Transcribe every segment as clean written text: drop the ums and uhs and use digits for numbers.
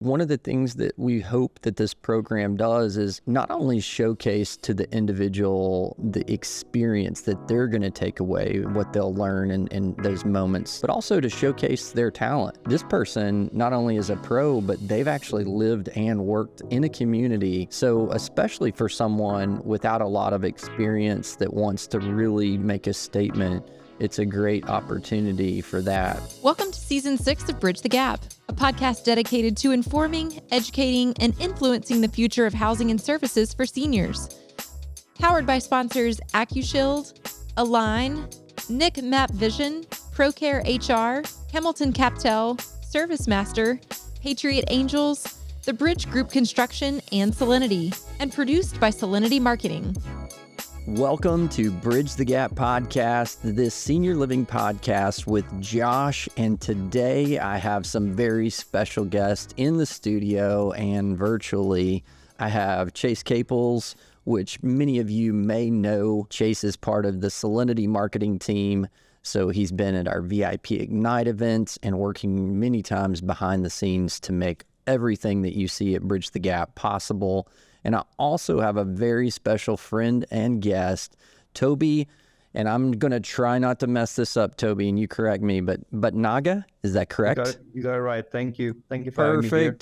One of the things that we hope that this program does is not only showcase to the individual the experience that they're going to take away, what they'll learn in those moments, but also to showcase their talent. This person not only is a pro, but they've actually lived and worked in a community. So especially for someone without a lot of experience that wants to really make a statement, it's a great opportunity for that. Welcome to Season 6 of Bridge the Gap, a podcast dedicated to informing, educating, and influencing the future of housing and services for seniors. Powered by sponsors AccuShield, Align, Nick Map Vision, ProCare HR, Hamilton Captel, ServiceMaster, Patriot Angels, The Bridge Group Construction, and Solinity, and produced by Solinity Marketing. Welcome to Bridge the Gap podcast, this senior living podcast with Josh. And today I have some very special guests in the studio and virtually. I have Chase Caples, which many of you may know. Chase is part of the Solinity Marketing team. So he's been at our VIP Ignite events and working many times behind the scenes to make everything that you see at Bridge the Gap possible. And I also have a very special friend and guest, Toby, and I'm going to try not to mess this up, Toby, and you correct me, but Bhatnagar, is that correct? You got it right. Thank you. Thank you for having me here.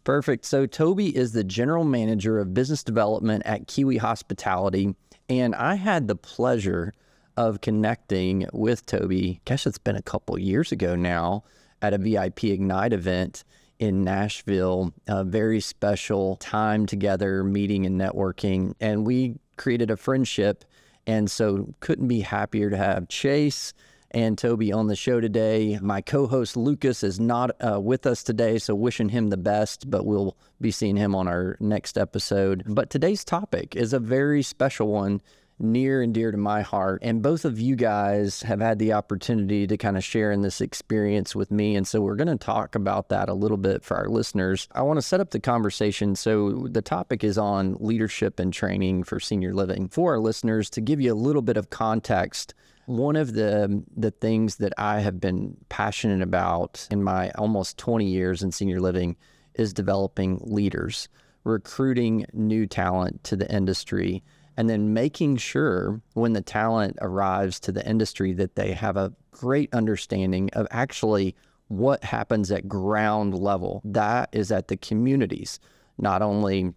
Perfect. So Toby is the general manager of business development at Kiwi Hospitality, and I had the pleasure of connecting with Toby, gosh, it's been a couple years ago now, at a VIP Ignite event in Nashville, a very special time together, meeting and networking, and we created a friendship. And so couldn't be happier to have Chase and Toby on the show today. My co-host Lucas is not with us today, so wishing him the best, but we'll be seeing him on our next episode. But today's topic is a very special one, near and dear to my heart. And both of you guys have had the opportunity to kind of share in this experience with me. And so we're going to talk about that a little bit for our listeners. I want to set up the conversation. So the topic is on leadership and training for senior living. For our listeners, to give you a little bit of context, one of the things that I have been passionate about in my almost 20 years in senior living is developing leaders, recruiting new talent to the industry, and then making sure when the talent arrives to the industry that they have a great understanding of actually what happens at ground level. That is at the communities, not only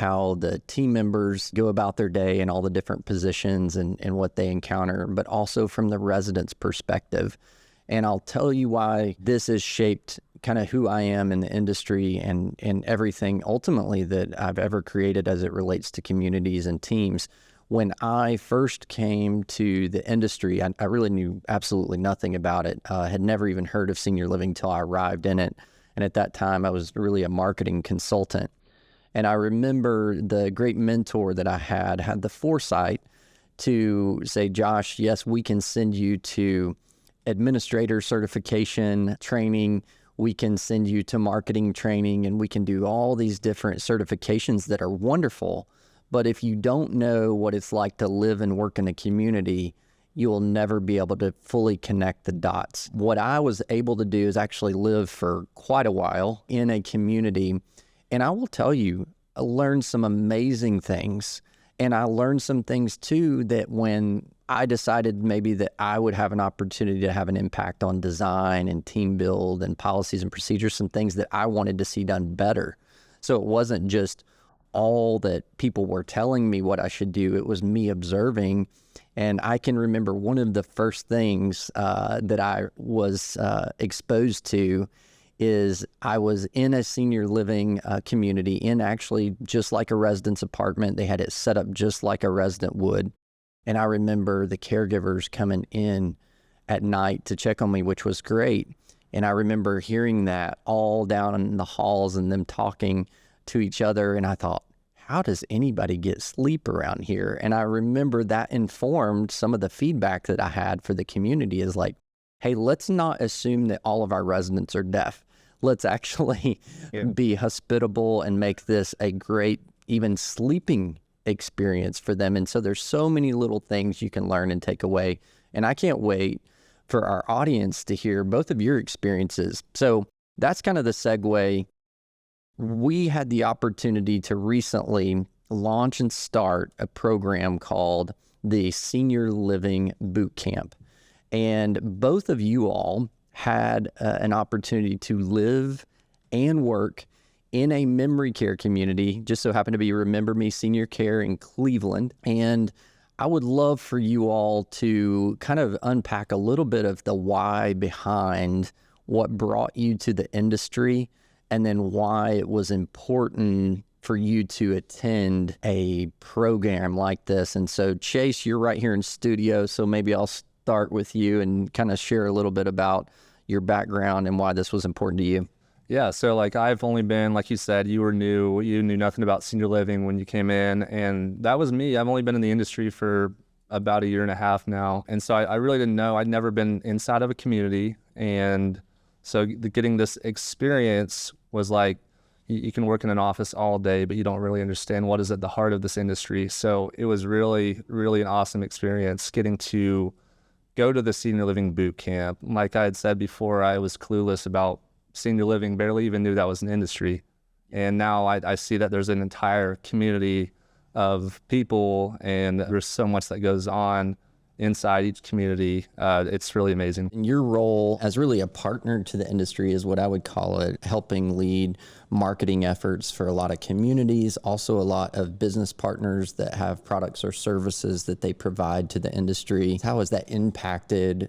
how the team members go about their day and all the different positions and what they encounter, but also from the residents' perspective. And I'll tell you why this has shaped kind of who I am in the industry and everything ultimately that I've ever created as it relates to communities and teams. When I first came to the industry, I really knew absolutely nothing about it. Had never even heard of senior living till I arrived in it. And at that time, I was really a marketing consultant. And I remember the great mentor that I had the foresight to say, Josh, yes, we can send you to administrator certification training. We can send you to marketing training, and we can do all these different certifications that are wonderful. But if you don't know what it's like to live and work in a community, you will never be able to fully connect the dots. What I was able to do is actually live for quite a while in a community. And I will tell you, I learned some amazing things. And I learned some things too that when I decided maybe that I would have an opportunity to have an impact on design and team build and policies and procedures, some things that I wanted to see done better. So it wasn't just all that people were telling me what I should do. It was me observing. And I can remember one of the first things that I was exposed to is I was in a senior living community in actually just like a residence apartment. They had it set up just like a resident would. And I remember the caregivers coming in at night to check on me, which was great. And I remember hearing that all down in the halls and them talking to each other. And I thought, how does anybody get sleep around here? And I remember that informed some of the feedback that I had for the community is like, hey, let's not assume that all of our residents are deaf. Let's actually be hospitable and make this a great, even sleeping experience for them. And so there's so many little things you can learn and take away. And I can't wait for our audience to hear both of your experiences. So that's kind of the segue we had the opportunity to recently launch and start a program called the Senior Living Bootcamp. And both of you all had an opportunity to live and work in a memory care community, just so happened to be Remember Me Senior Care in Cleveland. And I would love for you all to kind of unpack a little bit of the why behind what brought you to the industry, and then why it was important for you to attend a program like this. And so Chase, you're right here in studio, so maybe I'll start with you and kind of share a little bit about your background and why this was important to you. Yeah, so like I've only been, like you said, you knew nothing about senior living when you came in, and that was me. I've only been in the industry for about a year and a half now, and so I really didn't know. I'd never been inside of a community, and so getting this experience was like, you can work in an office all day, but you don't really understand what is at the heart of this industry. So it was really, really an awesome experience getting to go to the Senior Living Bootcamp. Like I had said before, I was clueless about senior living, barely even knew that was an industry. And now I see that there's an entire community of people, and there's so much that goes on inside each community. It's really amazing. And your role as really a partner to the industry is what I would call it, helping lead marketing efforts for a lot of communities, also a lot of business partners that have products or services that they provide to the industry. How has that impacted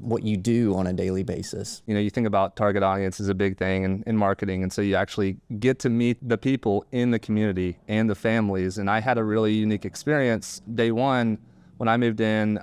what you do on a daily basis? You know, you think about target audience is a big thing in marketing, and so you actually get to meet the people in the community and the families. And I had a really unique experience. Day one, when I moved in,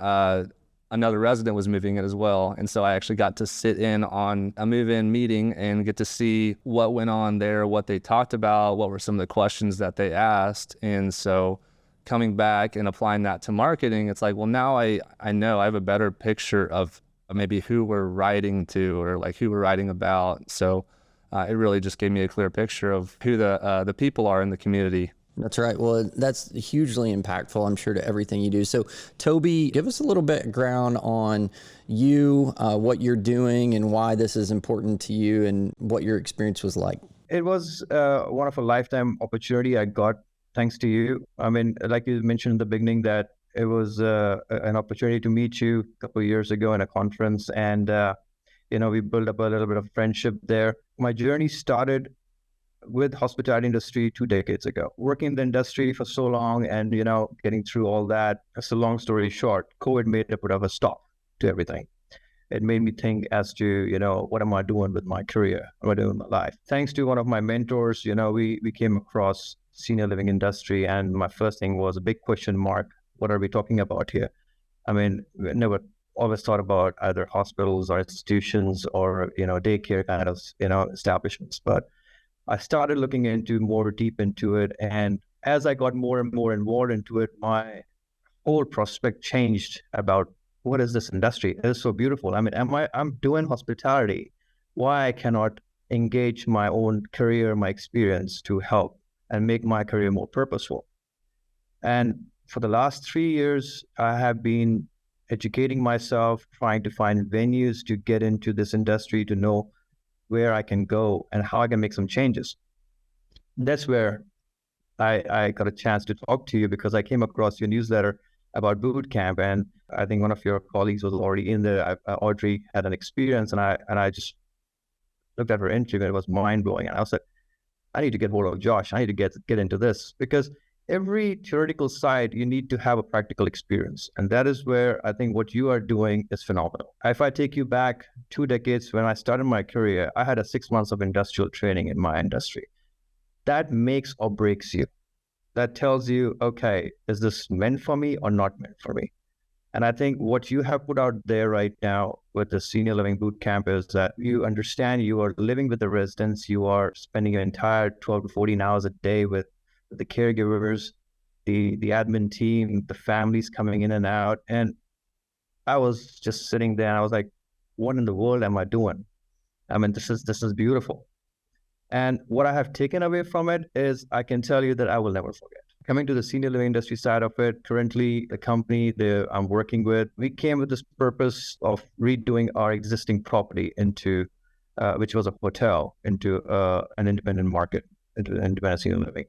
another resident was moving in as well. And so I actually got to sit in on a move-in meeting and get to see what went on there, what they talked about, what were some of the questions that they asked. And so coming back and applying that to marketing, it's like, well, now I know I have a better picture of maybe who we're writing to or like who we're writing about. So it really just gave me a clear picture of who the people are in the community. That's right. Well, that's hugely impactful, I'm sure, to everything you do. So, Toby, give us a little background on you, what you're doing, and why this is important to you, and what your experience was like. It was one of a lifetime opportunity I got thanks to you. I mean, like you mentioned in the beginning, that it was an opportunity to meet you a couple of years ago in a conference, and we built up a little bit of friendship there. My journey started with hospitality industry 2 decades ago. Working in the industry for so long and, getting through all that. It's a long story short, COVID made a bit of a stop to everything. It made me think as to, what am I doing with my career? What am I doing with my life? Thanks to one of my mentors, we came across senior living industry, and my first thing was a big question mark. What are we talking about here? I mean, we never always thought about either hospitals or institutions or, daycare kind of, establishments. But I started looking more deep into it. And as I got more and more involved into it, my whole prospect changed about what is this industry? It is so beautiful. I mean, I'm doing hospitality. Why I cannot engage my own career, my experience to help and make my career more purposeful? And for the last 3 years, I have been educating myself, trying to find venues to get into this industry, to know where I can go and how I can make some changes. That's where I got a chance to talk to you, because I came across your newsletter about bootcamp, and I think one of your colleagues was already in there. Audrey had an experience, and I just looked at her interview, and it was mind blowing. And I was like, I need to get hold of Josh. I need to get into this, because every theoretical side, you need to have a practical experience. And that is where I think what you are doing is phenomenal. If I take you back 2 decades, when I started my career, I had 6 months of industrial training in my industry. That makes or breaks you. That tells you, okay, is this meant for me or not meant for me? And I think what you have put out there right now with the Senior Living Bootcamp is that you understand you are living with the residents. You are spending your entire 12 to 14 hours a day with the caregivers, the admin team, the families coming in and out. And I was just sitting there and I was like, what in the world am I doing? I mean, this is beautiful. And what I have taken away from it is, I can tell you that I will never forget. Coming to the senior living industry side of it, currently the company that I'm working with, we came with this purpose of redoing our existing property into, which was a hotel, into an independent market. independent senior living.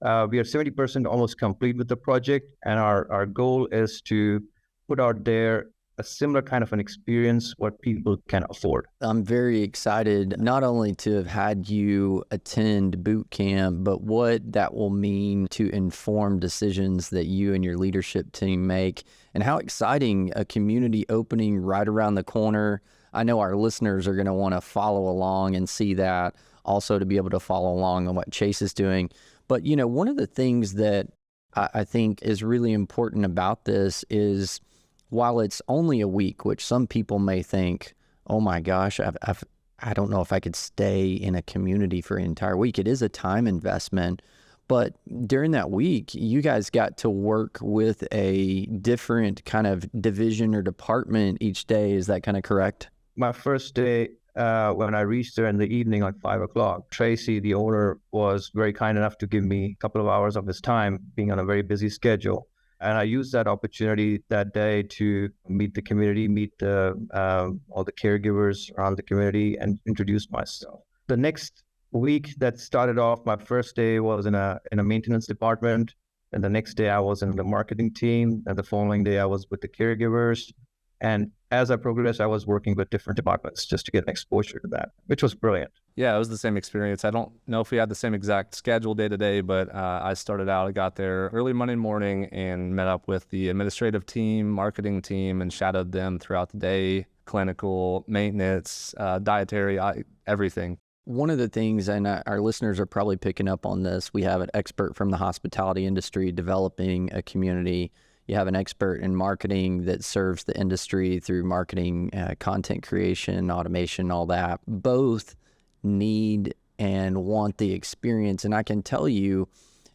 We are 70% almost complete with the project, and our goal is to put out there a similar kind of an experience what people can afford. I'm very excited not only to have had you attend boot camp, but what that will mean to inform decisions that you and your leadership team make, and how exciting a community opening right around the corner. I know our listeners are going to want to follow along and see that, also to be able to follow along on what Chase is doing. But, you know, one of the things that I think is really important about this is, while it's only a week, which some people may think, oh my gosh, I don't know if I could stay in a community for an entire week. It is a time investment. But during that week, you guys got to work with a different kind of division or department each day. Is that kind of correct? My first day, when I reached there in the evening, like 5 o'clock, Tracy, the owner, was very kind enough to give me a couple of hours of his time, being on a very busy schedule. And I used that opportunity that day to meet the community, meet all the caregivers around the community, and introduce myself. The next week that started off, my first day was in a maintenance department. And the next day I was in the marketing team. And the following day I was with the caregivers. And as I progressed, I was working with different departments just to get exposure to that, which was brilliant. Yeah, it was the same experience. I don't know if we had the same exact schedule day to day, but I started out, I got there early Monday morning and met up with the administrative team, marketing team, and shadowed them throughout the day, clinical, maintenance, dietary, everything. One of the things, and our listeners are probably picking up on this, we have an expert from the hospitality industry developing a community. You have an expert in marketing that serves the industry through marketing, content creation, automation, all that. Both need and want the experience. And I can tell you,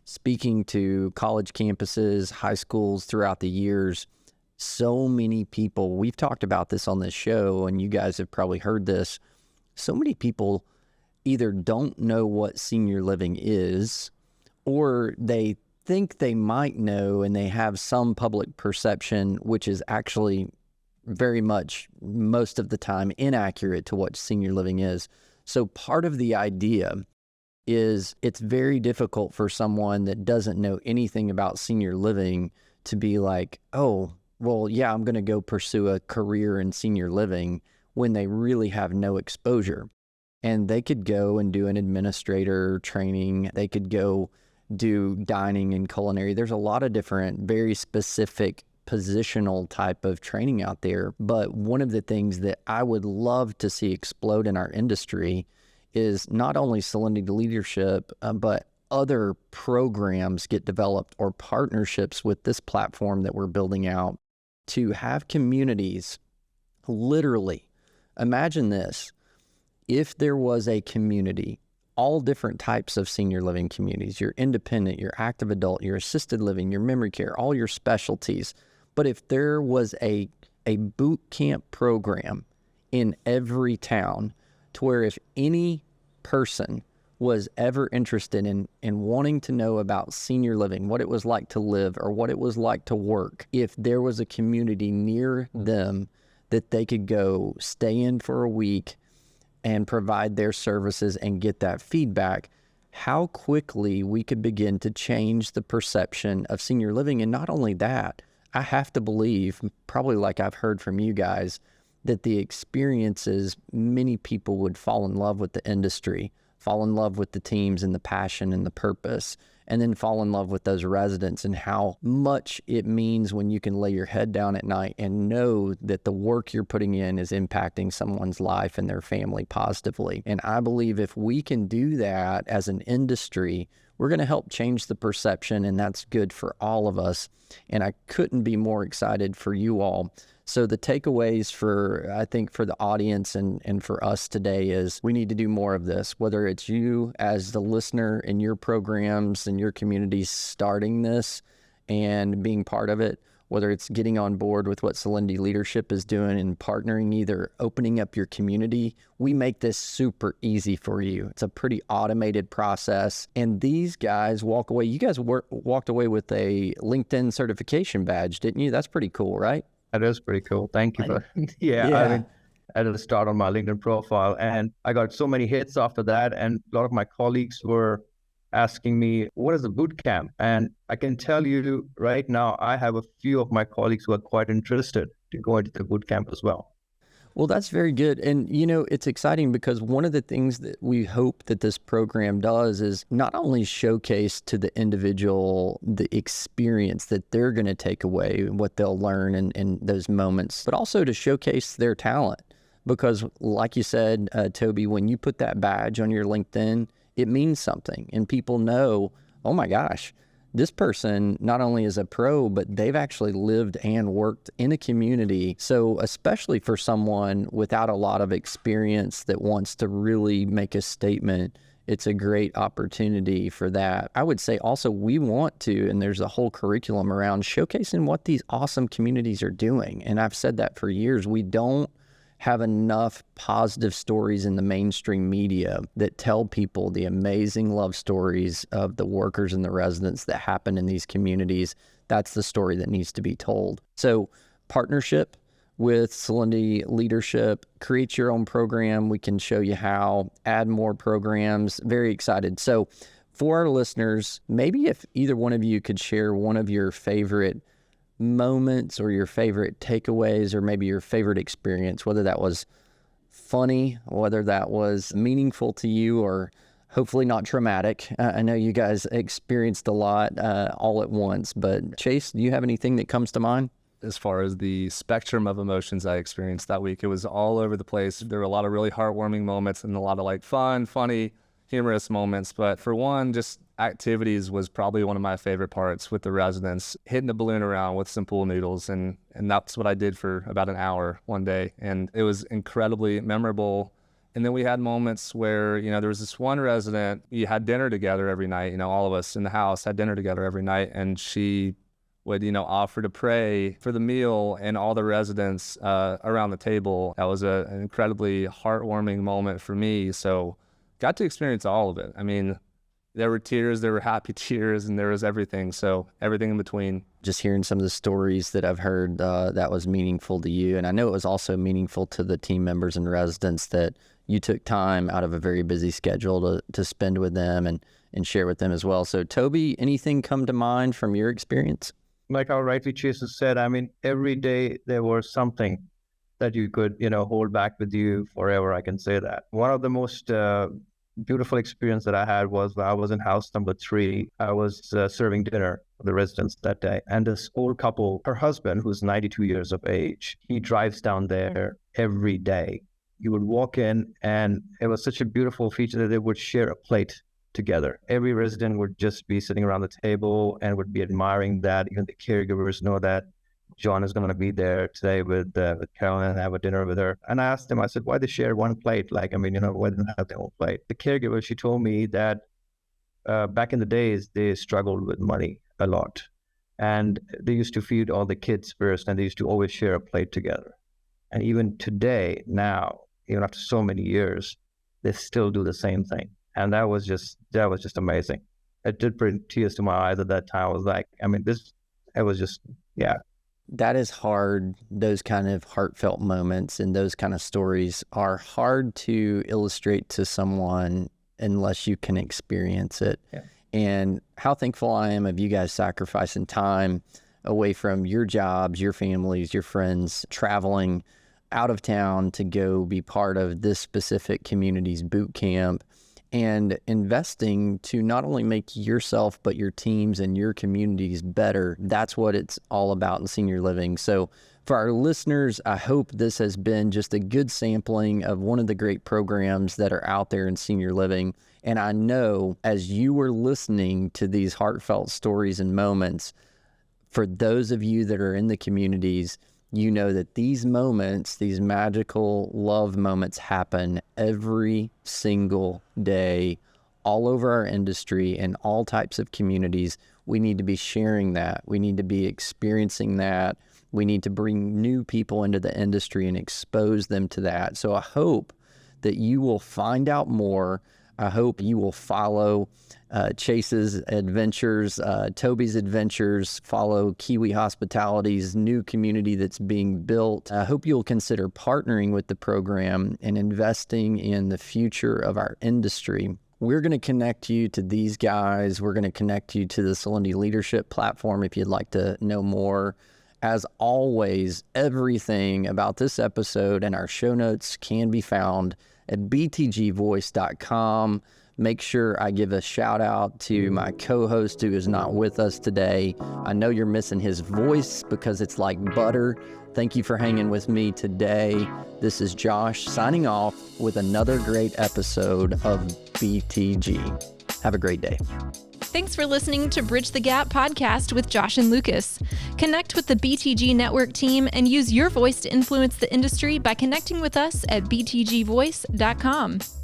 speaking to college campuses, high schools throughout the years, so many people, we've talked about this on this show, and you guys have probably heard this, so many people either don't know what senior living is, or they think they might know and they have some public perception, which is actually very much most of the time inaccurate to what senior living is. So part of the idea is it's very difficult for someone that doesn't know anything about senior living to be like, oh, well, yeah, I'm going to go pursue a career in senior living, when they really have no exposure. And they could go and do an administrator training. They could go do dining and culinary. There's a lot of different, very specific positional type of training out there. But one of the things that I would love to see explode in our industry is not only Solinity leadership, but other programs get developed, or partnerships with this platform that we're building out, to have communities. Literally, imagine this. If there was a community, all different types of senior living communities, your independent, your active adult, your assisted living, your memory care, all your specialties. But if there was a boot camp program in every town, to where if any person was ever interested in wanting to know about senior living, what it was like to live or what it was like to work, if there was a community near them that they could go stay in for a week and provide their services and get that feedback, how quickly we could begin to change the perception of senior living. And not only that, I have to believe, probably like I've heard from you guys, that the experiences, many people would fall in love with the industry, fall in love with the teams and the passion and the purpose, and then fall in love with those residents and how much it means when you can lay your head down at night and know that the work you're putting in is impacting someone's life and their family positively. And I believe if we can do that as an industry, we're going to help change the perception, and that's good for all of us. And I couldn't be more excited for you all. So the takeaways I think for the audience and for us today is we need to do more of this, whether it's you as the listener in your programs and your communities starting this and being part of it, whether it's getting on board with what Solinity leadership is doing and partnering, either opening up your community. We make this super easy for you. It's a pretty automated process. And these guys walk away. You guys walked away with a LinkedIn certification badge, didn't you? That's pretty cool, right? That is pretty cool. Thank you for yeah. I mean, I did a start on my LinkedIn profile, and I got so many hits after that. And a lot of my colleagues were asking me, what is a boot camp? And I can tell you right now, I have a few of my colleagues who are quite interested to go into the boot camp as well. Well, that's very good. And, it's exciting because one of the things that we hope that this program does is not only showcase to the individual the experience that they're going to take away, what they'll learn in those moments, but also to showcase their talent. Because like you said, Toby, when you put that badge on your LinkedIn, it means something. And people know, oh my gosh, this person not only is a pro, but they've actually lived and worked in a community. So especially for someone without a lot of experience that wants to really make a statement, it's a great opportunity for that. I would say also we want to, and there's a whole curriculum around showcasing what these awesome communities are doing. And I've said that for years. We don't have enough positive stories in the mainstream media that tell people the amazing love stories of the workers and the residents that happen in these communities. That's the story that needs to be told. So partnership with Solinity Leadership, create your own program. We can show you how, add more programs. Very excited. So for our listeners, maybe if either one of you could share one of your favorite moments or your favorite takeaways or maybe your favorite experience, whether that was funny, whether that was meaningful to you or hopefully not traumatic. I know you guys experienced a lot all at once, but Chase, do you have anything that comes to mind? As far as the spectrum of emotions I experienced that week, it was all over the place. There were a lot of really heartwarming moments and a lot of fun, funny, humorous moments. But for one, just activities was probably one of my favorite parts with the residents, hitting the balloon around with some pool noodles. And that's what I did for about an hour one day. And it was incredibly memorable. And then we had moments where, there was this one resident, we had dinner together every night, all of us in the house had dinner together every night. And she would, offer to pray for the meal and all the residents around the table. That was an incredibly heartwarming moment for me. So got to experience all of it. I mean, there were tears, there were happy tears, and there was everything. So everything in between. Just hearing some of the stories that I've heard that was meaningful to you. And I know it was also meaningful to the team members and residents that you took time out of a very busy schedule to spend with them and share with them as well. So Toby, anything come to mind from your experience? Like how rightly Chase has said, I mean, every day there was something that you could, hold back with you forever. I can say that. One of the most beautiful experience that I had was when I was in house number 3. I was serving dinner for the residents that day. And this old couple, her husband, who's 92 years of age, he drives down there every day. You would walk in and it was such a beautiful feature that they would share a plate together. Every resident would just be sitting around the table and would be admiring that. Even the caregivers know that John is going to be there today with Carolyn and have a dinner with her. And I asked them, I said, why they share one plate? Why didn't they have their own plate? The caregiver, she told me that back in the days, they struggled with money a lot. And they used to feed all the kids first, and they used to always share a plate together. And even today, now, even after so many years, they still do the same thing. And that was just amazing. It did bring tears to my eyes at that time. I was like, it was just, yeah. That is hard. Those kind of heartfelt moments and those kind of stories are hard to illustrate to someone unless you can experience it. Yeah. And how thankful I am of you guys sacrificing time away from your jobs, your families, your friends, traveling out of town to go be part of this specific community's boot camp and investing to not only make yourself, but your teams and your communities better. That's what it's all about in senior living. So for our listeners, I hope this has been just a good sampling of one of the great programs that are out there in senior living. And I know as you were listening to these heartfelt stories and moments, for those of you that are in the communities, you know that these moments, these magical love moments happen every single day all over our industry and all types of communities. We need to be sharing that. We need to be experiencing that. We need to bring new people into the industry and expose them to that. So I hope that you will find out more. I hope you will follow Chase's adventures, Toby's adventures, follow Kiwi Hospitality's new community that's being built. I hope you'll consider partnering with the program and investing in the future of our industry. We're going to connect you to these guys. We're going to connect you to the Solinity Leadership Platform if you'd like to know more. As always, everything about this episode and our show notes can be found at btgvoice.com. Make sure I give a shout out to my co-host who is not with us today. I know you're missing his voice because it's like butter. Thank you for hanging with me today. This is Josh signing off with another great episode of BTG. Have a great day. Thanks for listening to Bridge the Gap podcast with Josh and Lucas. Connect with the BTG Network team and use your voice to influence the industry by connecting with us at btgvoice.com.